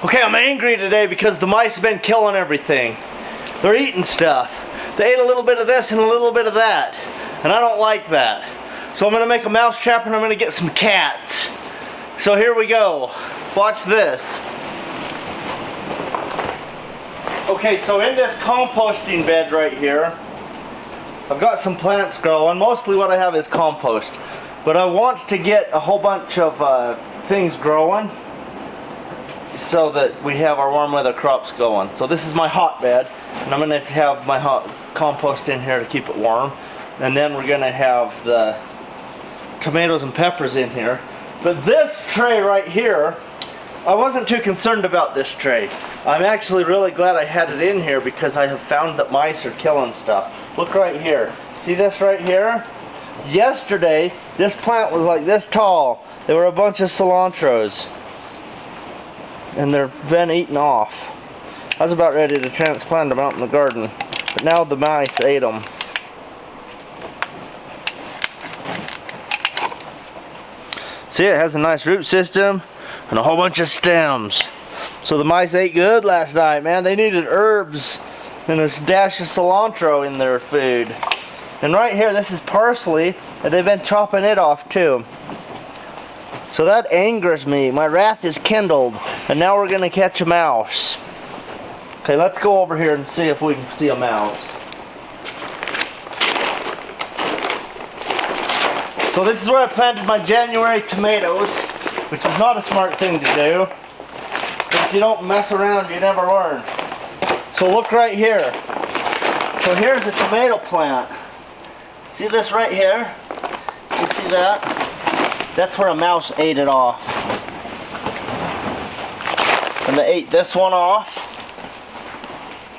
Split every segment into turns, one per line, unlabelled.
Okay, I'm angry today because the mice have been killing everything. They're eating stuff. They ate a little bit of this and a little bit of that. And I don't like that. So I'm going to make a mouse trap and I'm going to get some cats. So here we go. Watch this. Okay, so in this composting bed right here, I've got some plants growing. Mostly what I have is compost. But I want to get a whole bunch of things growing so that we have our warm weather crops going. So this is my hotbed, and I'm going to have my hot compost in here to keep it warm. And then we're going to have the tomatoes and peppers in here. But this tray right here, I wasn't too concerned about this tray. I'm actually really glad I had it in here because I have found that mice are killing stuff. Look right here. See this right here? Yesterday, this plant was like this tall. There were a bunch of cilantros. And they've been eaten off. I was about ready to transplant them out in the garden. But now the mice ate them. See, it has a nice root system and a whole bunch of stems. So the mice ate good last night, man. They needed herbs and a dash of cilantro in their food. And right here, this is parsley, and they've been chopping it off too. So that angers me. My wrath is kindled, and now we're gonna catch a mouse. Okay, let's go over here and see if we can see a mouse. So this is where I planted my January tomatoes, which was not a smart thing to do. But if you don't mess around, you never learn. So look right here. So here's a tomato plant. See this right here? You see that? That's where a mouse ate it off. And they ate this one off.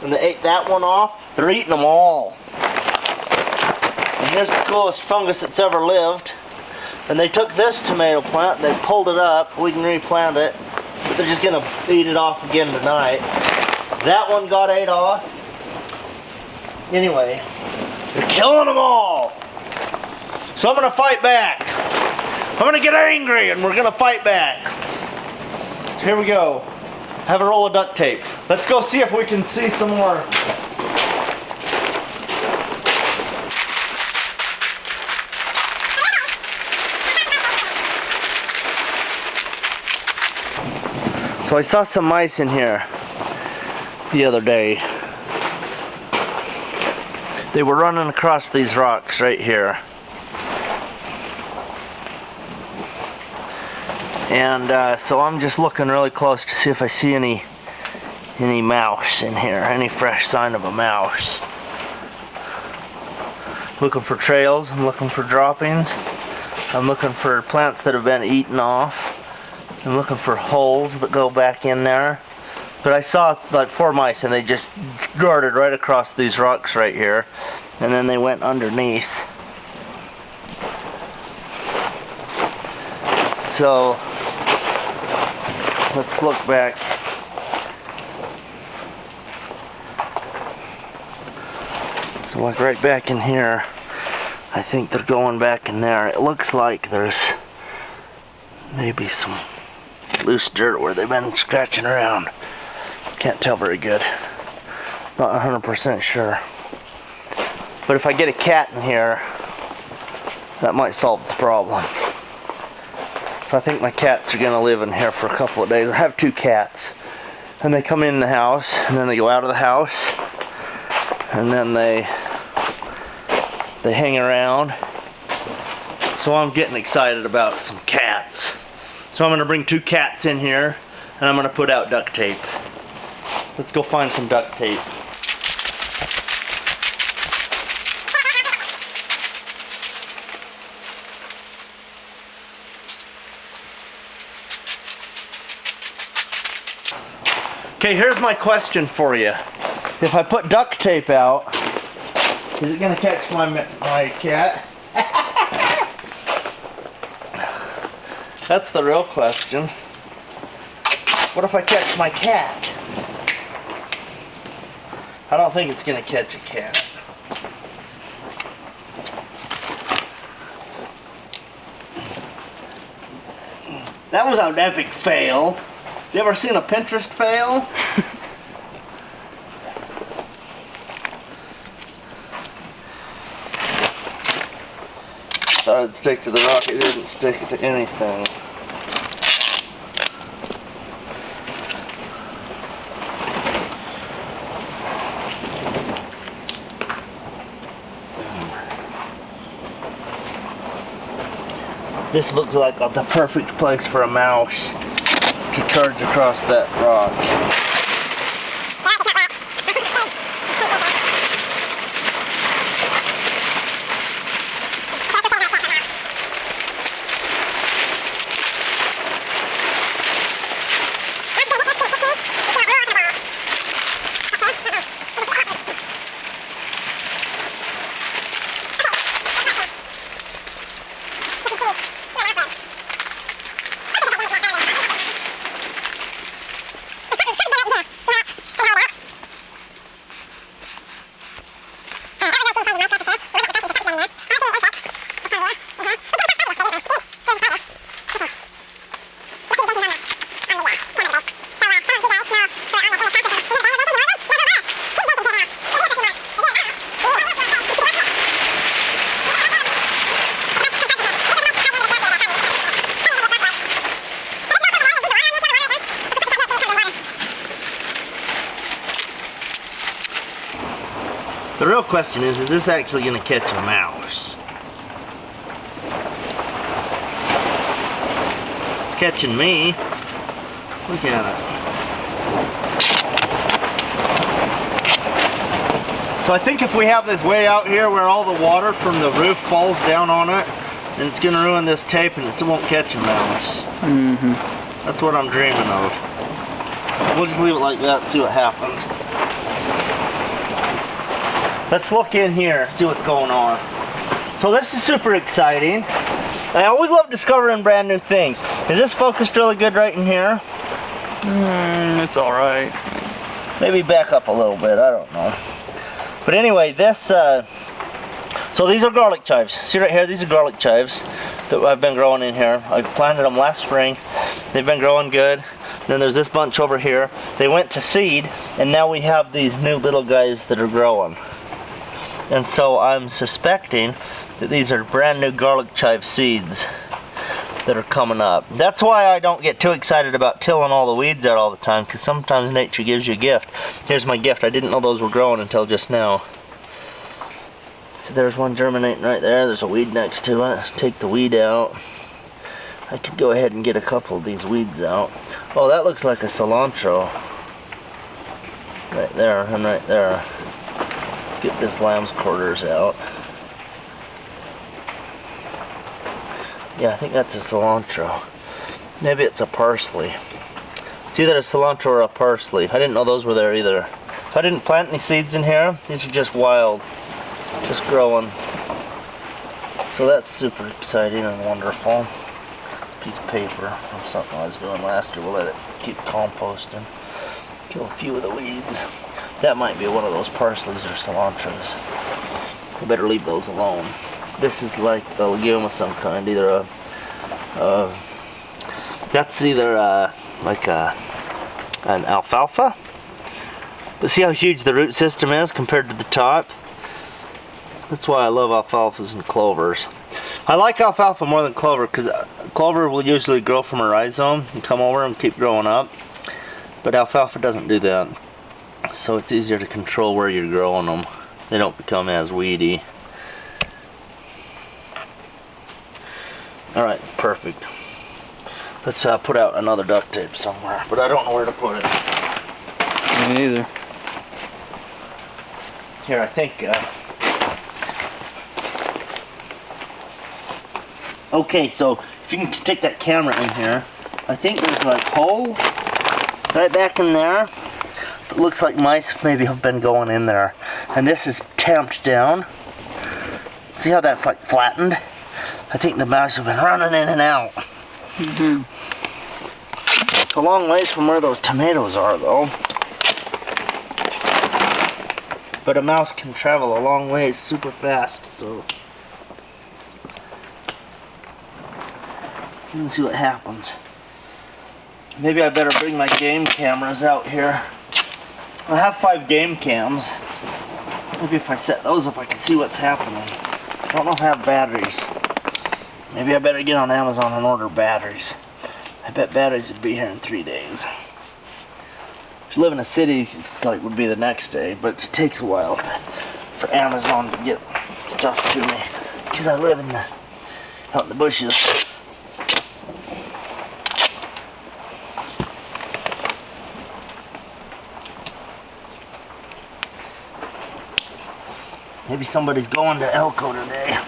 And they ate that one off. They're eating them all. And here's the coolest fungus that's ever lived. And they took this tomato plant, they pulled it up, we can replant it, but they're just gonna eat it off again tonight. That one got ate off. Anyway, they're killing them all. So I'm gonna fight back. I'm gonna get angry and we're gonna fight back. So here we go. Have a roll of duct tape. Let's go see if we can see some more. So I saw some mice in here the other day. They were running across these rocks right here. And so I'm just looking really close to see if I see any mouse in here, any fresh sign of a mouse. Looking for trails, I'm looking for droppings, I'm looking for plants that have been eaten off. I'm looking for holes that go back in there. But I saw like 4 mice and they just darted right across these rocks right here. And then they went underneath. So let's look back. So like right back in here, I think they're going back in there. It looks like there's maybe some loose dirt where they've been scratching around. Can't tell very good. Not 100% sure. But if I get a cat in here, that might solve the problem. So I think my cats are going to live in here for a couple of days. I have 2 cats. And they come in the house, and then they go out of the house. And then they hang around. So I'm getting excited about some cats. So I'm going to bring 2 cats in here, and I'm going to put out duct tape. Let's go find some duct tape. Okay, here's my question for you. If I put duct tape out, is it going to catch my cat? That's the real question. What if I catch my cat? I don't think it's going to catch a cat. That was an epic fail. You ever seen a Pinterest fail? Thought it'd stick to the rock, it didn't stick to anything. This looks like the perfect place for a mouse to charge across that rock. The real question is this actually going to catch a mouse? It's catching me. Look at it. So I think if we have this way out here where all the water from the roof falls down on it, then it's going to ruin this tape and it won't catch a mouse.
Mm-hmm.
That's what I'm dreaming of. So we'll just leave it like that and see what happens. Let's look in here, see what's going on. So this is super exciting. I always love discovering brand new things. Is this focused really good right in here?
It's alright.
Maybe back up a little bit, I don't know. But anyway, this, so these are garlic chives. See right here, these are garlic chives that I've been growing in here. I planted them last spring. They've been growing good. Then there's this bunch over here. They went to seed, and now we have these new little guys that are growing. And so I'm suspecting that these are brand new garlic chive seeds that are coming up. That's why I don't get too excited about tilling all the weeds out all the time, because sometimes nature gives you a gift. Here's my gift. I didn't know those were growing until just now. So there's one germinating right there. There's a weed next to it. Take the weed out. I could go ahead and get a couple of these weeds out. Oh, that looks like a cilantro. Right there and right there. Get this lamb's quarters out. Yeah, I think that's a cilantro. Maybe it's a parsley. It's either a cilantro or a parsley. I didn't know those were there either. I didn't plant any seeds in here. These are just wild, just growing. So that's super exciting and wonderful. Piece of paper from something I was doing last year. We'll let it keep composting. Kill a few of the weeds. That might be one of those parsleys or cilantros. We better leave those alone. This is like a legume of some kind, either that's either an alfalfa. But see how huge the root system is compared to the top? That's why I love alfalfas and clovers. I like alfalfa more than clover because clover will usually grow from a rhizome and come over and keep growing up. But alfalfa doesn't do that. So it's easier to control where you're growing them. They don't become as weedy. Alright, perfect. Let's put out another duct tape somewhere, but I don't know where to put it.
Me neither.
Here, I think... Okay, so if you can stick that camera in here, I think there's like holes right back in there. It looks like mice maybe have been going in there. And this is tamped down. See how that's like flattened? I think the mice have been running in and out.
Mm-hmm.
It's a long ways from where those tomatoes are though. But a mouse can travel a long ways super fast, so let's see what happens. Maybe I better bring my game cameras out here. I have 5 game cams. Maybe if I set those up I can see what's happening. I don't know if I have batteries. Maybe I better get on Amazon and order batteries. I bet batteries would be here in 3 days. If you live in a city, it's like would be the next day, but it takes a while for Amazon to get stuff to me. Because I live out in the bushes. Maybe somebody's going to Elko today.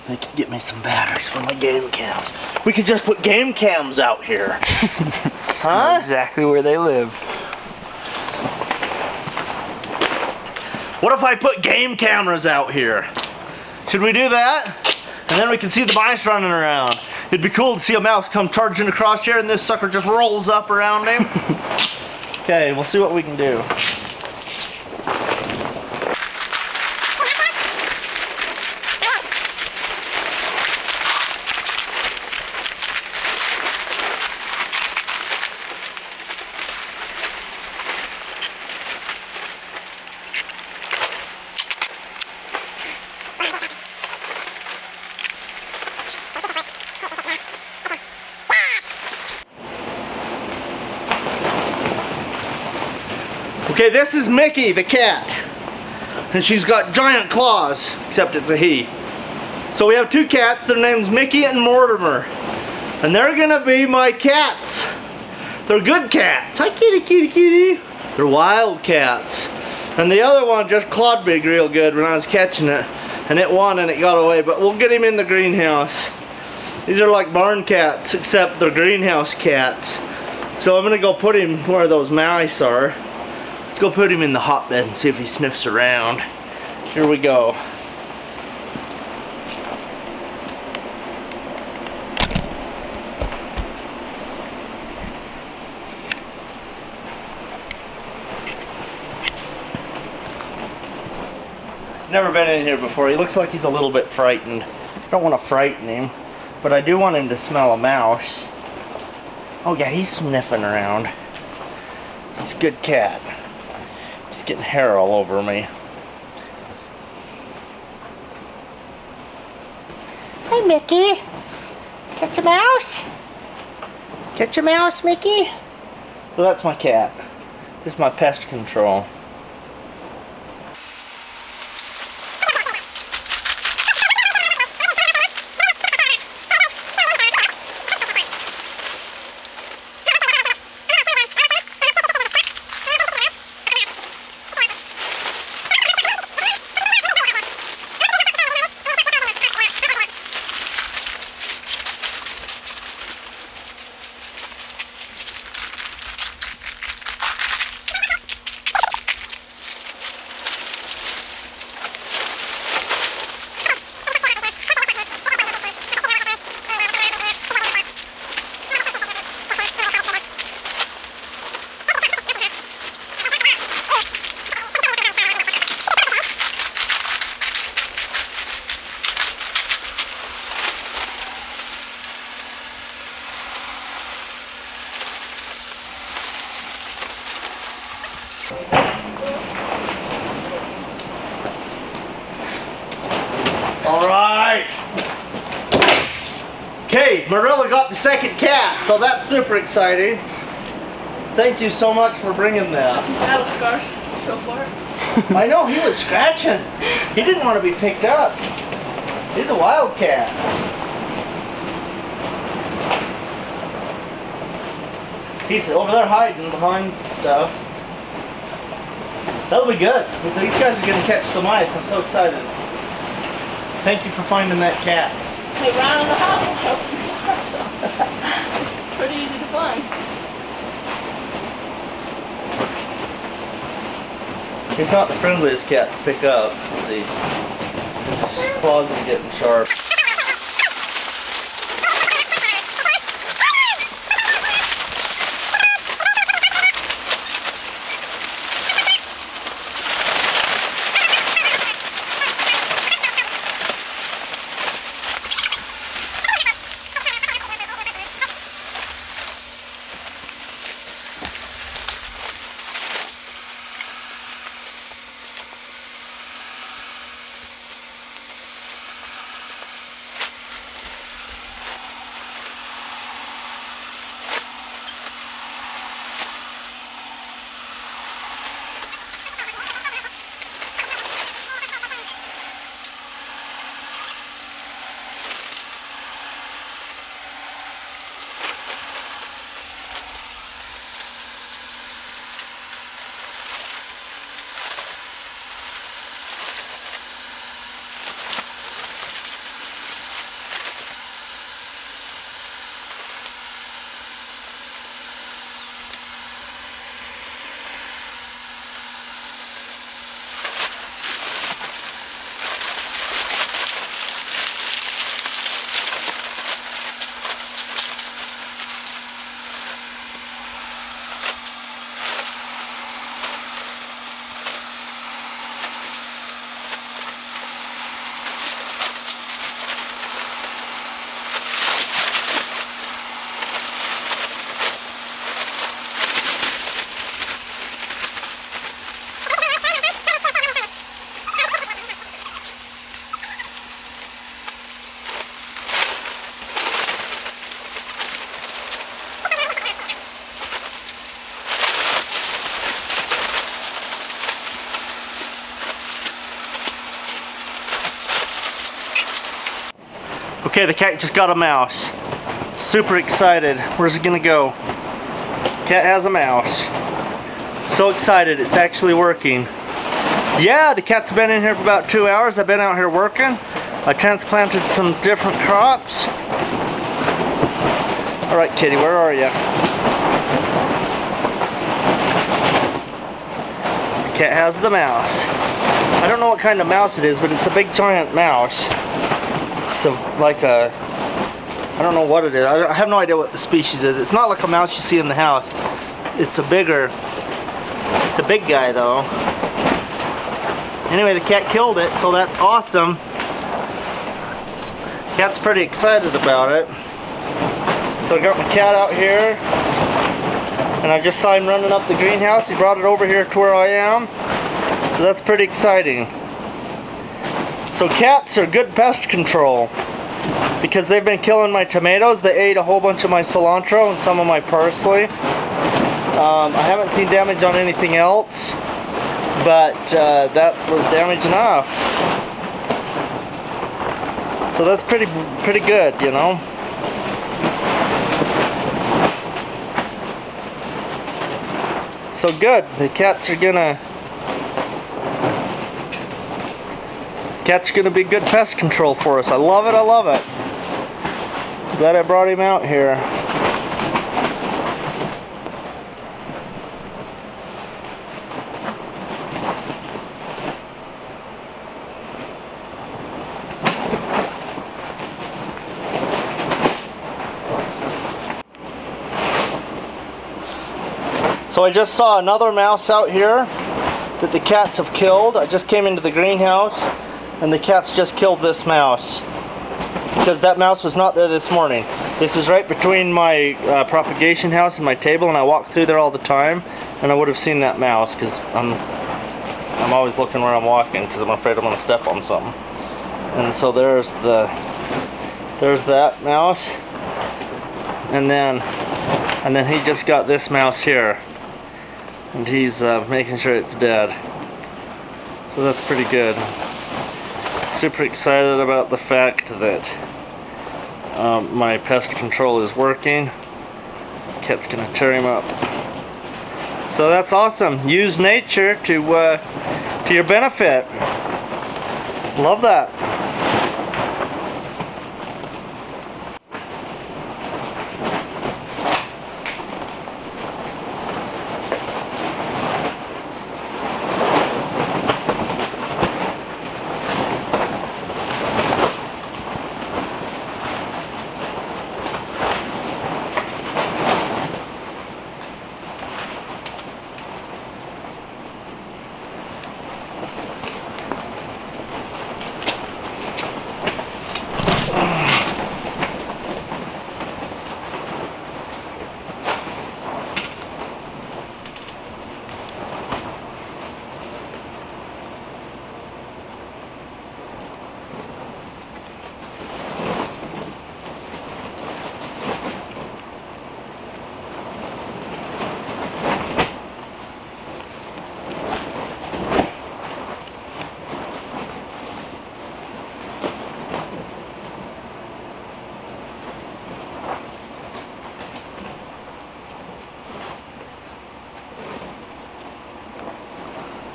They can get me some batteries for my game cams. We could just put game cams out here. Huh?
Exactly where they live.
What if I put game cameras out here? Should we do that? And then we can see the mice running around. It'd be cool to see a mouse come charging across here and this sucker just rolls up around him. Okay, we'll see what we can do. Okay, this is Mickey, the cat. And she's got giant claws, except it's a he. So we have 2 cats, their names Mickey and Mortimer. And they're gonna be my cats. They're good cats. Hi kitty, kitty, kitty. They're wild cats. And the other one just clawed me real good when I was catching it. And it won and it got away, but we'll get him in the greenhouse. These are like barn cats, except they're greenhouse cats. So I'm gonna go put him where those mice are. Let's go put him in the hotbed and see if he sniffs around. Here we go. He's never been in here before. He looks like he's a little bit frightened. I don't want to frighten him, but I do want him to smell a mouse. Oh yeah, he's sniffing around. He's a good cat. Getting hair all over me. Hi, Mickey. Catch a mouse? Catch a mouse, Mickey? So that's my cat. This is my pest control. Alright. Okay, Marilla got the second cat, so that's super exciting. Thank you so much for bringing that.
Battle scars so far.
I know, he was scratching. He didn't want to be picked up. He's a wild cat. He's over there hiding behind stuff. That'll be good. These guys are going to catch the mice. I'm so excited. Thank you for finding that cat.
They ran in the house. So pretty easy to find.
He's not the friendliest cat to pick up. Let's see. His claws are getting sharp. Okay, the cat just got a mouse. Super excited. Where's it gonna go? Cat has a mouse. So excited, it's actually working. Yeah, the cat's been in here for about 2 hours. I've been out here working. I transplanted some different crops. All right, kitty, where are you? The cat has the mouse. I don't know what kind of mouse it is, but it's a big giant mouse. It's I don't know what it is. I have no idea what the species is. It's not like a mouse you see in the house. It's a big guy though. Anyway, the cat killed it, so that's awesome. Cat's pretty excited about it. So I got my cat out here, and I just saw him running up the greenhouse. He brought it over here to where I am. So that's pretty exciting. So cats are good pest control because they've been killing my tomatoes. They ate a whole bunch of my cilantro and some of my parsley. I haven't seen damage on anything else, but that was damage enough. So that's pretty good, you know. So good. The cats are gonna be good pest control for us. I love it. I love it. Glad I brought him out here. So I just saw another mouse out here that the cats have killed. I just came into the greenhouse and the cats just killed this mouse because that mouse was not there this morning. This is right between my propagation house and my table, and I walk through there all the time, and I would have seen that mouse because I'm always looking where I'm walking because I'm afraid I'm going to step on something. And so there's that mouse, and then he just got this mouse here. And he's making sure it's dead. So that's pretty good. Super excited about the fact that my pest control is working. Cat's gonna tear him up. So that's awesome. Use nature to your benefit. Love that.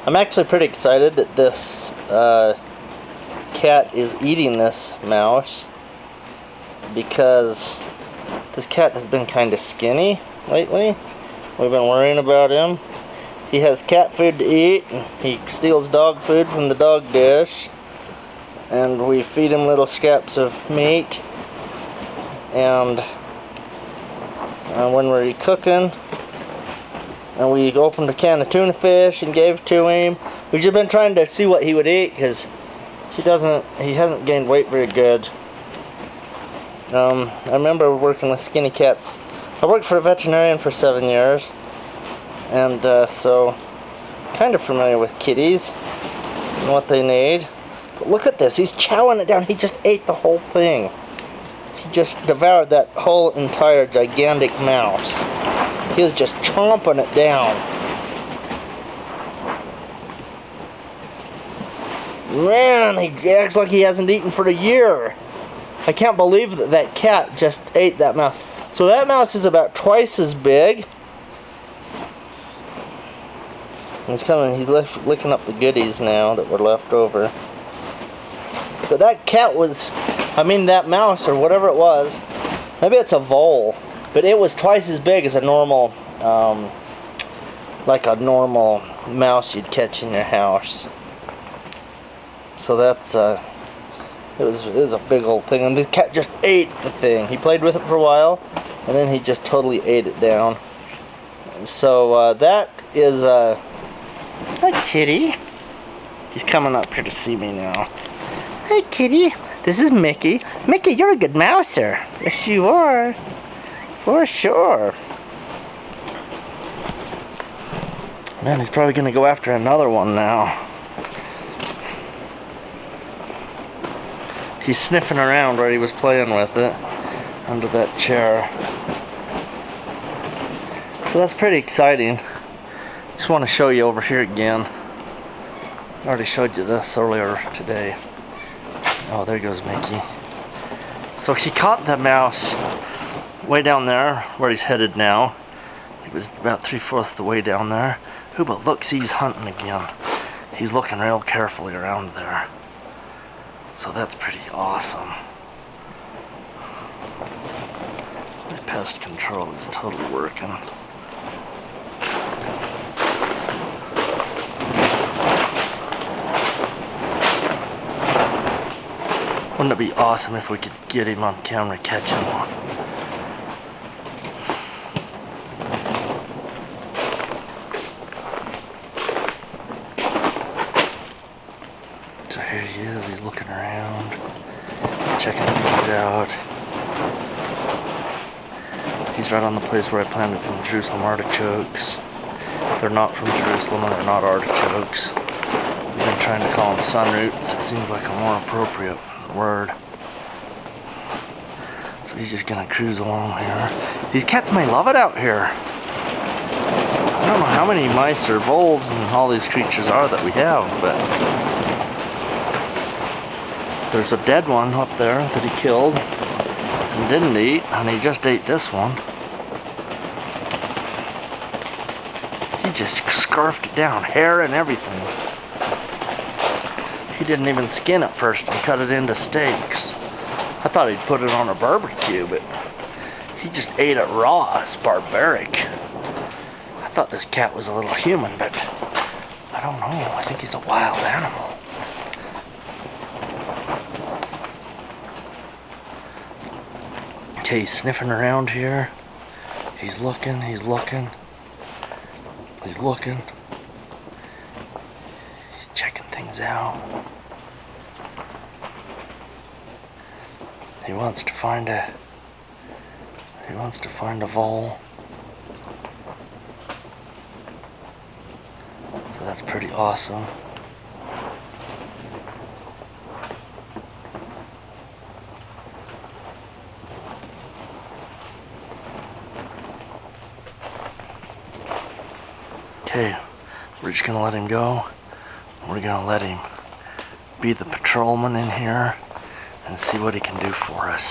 I'm actually pretty excited that this cat is eating this mouse because this cat has been kind of skinny lately. We've been worrying about him. He has cat food to eat. He steals dog food from the dog dish, and we feed him little scraps of meat. And when we're cooking, and we opened a can of tuna fish and gave it to him. We've just been trying to see what he would eat because he hasn't gained weight very good. I remember working with skinny cats. I worked for a veterinarian for 7 years, and so kind of familiar with kitties and what they need. But look at this, he's chowing it down. He just ate the whole thing. He just devoured that whole entire gigantic mouse. He was just chomping it down. Man, he acts like he hasn't eaten for a year. I can't believe that that cat just ate that mouse. So that mouse is about twice as big. He's coming, he's licking up the goodies now that were left over. But that cat was, I mean that mouse or whatever it was, maybe it's a vole, but it was twice as big as a normal, like a normal mouse you'd catch in your house. So that's, it was a big old thing, and the cat just ate the thing. He played with it for a while, and then he just totally ate it down. So that is, hi kitty. He's coming up here to see me now. Hey kitty, this is Mickey. Mickey, you're a good mouser. Yes you are, for sure. Man, he's probably gonna go after another one now. He's sniffing around where he was playing with it, under that chair. So that's pretty exciting. Just want to show you over here again. I already showed you this earlier today. Oh, there goes Mickey. So he caught the mouse way down there, where he's headed now. He was about 3/4 the way down there. Ooh, but look, see, he's hunting again. He's looking real carefully around there. So that's pretty awesome. My pest control is totally working. Wouldn't it be awesome if we could get him on camera catching one? So here he is, he's looking around, checking things out. He's right on the place where I planted some Jerusalem artichokes. They're not from Jerusalem and they're not artichokes. We've been trying to call them sunroots. It seems like a more appropriate word. So he's just gonna cruise along here. These cats may love it out here. I don't know how many mice or voles and all these creatures are that we have, but there's a dead one up there that he killed and didn't eat, and he just ate this one. He just scarfed it down, hair and everything. He didn't even skin it first and cut it into steaks. I thought he'd put it on a barbecue, but he just ate it raw. It's barbaric. I thought this cat was a little human, but I don't know. I think he's a wild animal. Okay, he's sniffing around here. He's looking, he's looking. He's looking. He's checking things out. He wants to find a vole. So that's pretty awesome. Okay, we're just gonna let him go. We're gonna let him be the patrolman in here and see what he can do for us.